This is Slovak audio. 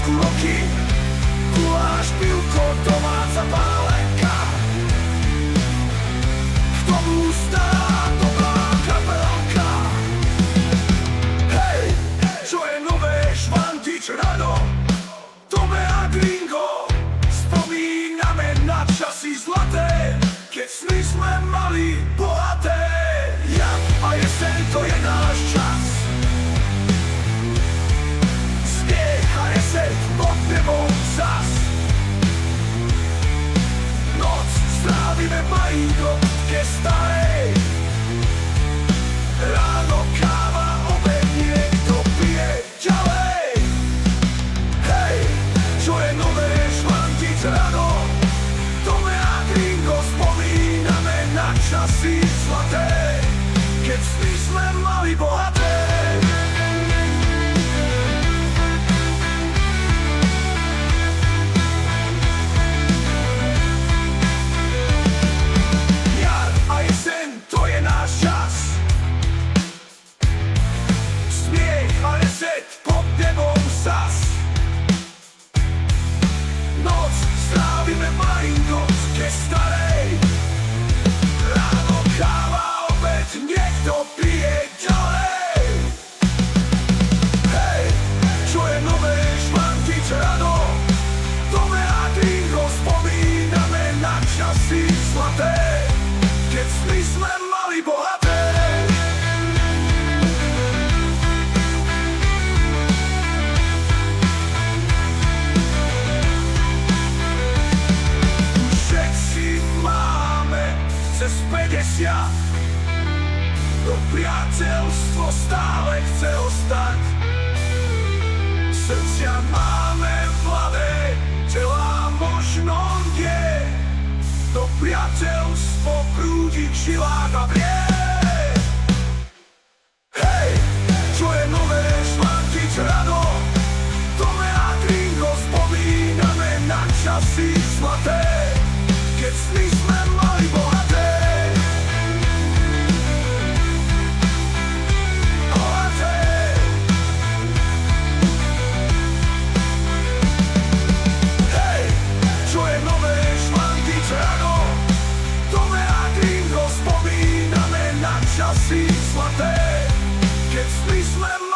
Slovensku roky. Guláš, pivko, domáca pálenka, k tomu stará dobrá kapelka. Hej, čo je nové, Švantič ráno, Tome a Gringo, spomíname na časy zlaté, keď sny sme mali bohaté. Jar a jeseň, to je náš čas, smiech a jeseň pod nebom zas. Noc strávime v majitke starej, ráno káva, obed niekto pije ďalej. Hej, čo je nové, Švantič ráno, Tome a Gringo, spomíname na časy zlaté, keď sny sme mali bohaté. Jar a jeseň, to je náš čas, smiech a jeseň pod nebom zas. Noc strávime v majitke starej, ráno káva, obed niekto pije ďalej. Hej, čo je nové, Švantič ráno, Tome a Gringo, spomíname na časy zlaté, keď sny sme mali bohaté. Všetci máme cez 50, to priateľstvo stále chce ostať. Srdcia máme mladé, tela možno nie, to priateľstvo prúdi v žilách a vrie. Hej, čo je nové, Švantič ráno, Tome a Gringo, spomíname na časy zlaté, keď sny sme mali bohaté. Bohaté. Hej, čo je nové, Švantič ráno, Tome a Gringo, spomíname na časy zlaté, keď sny sme mali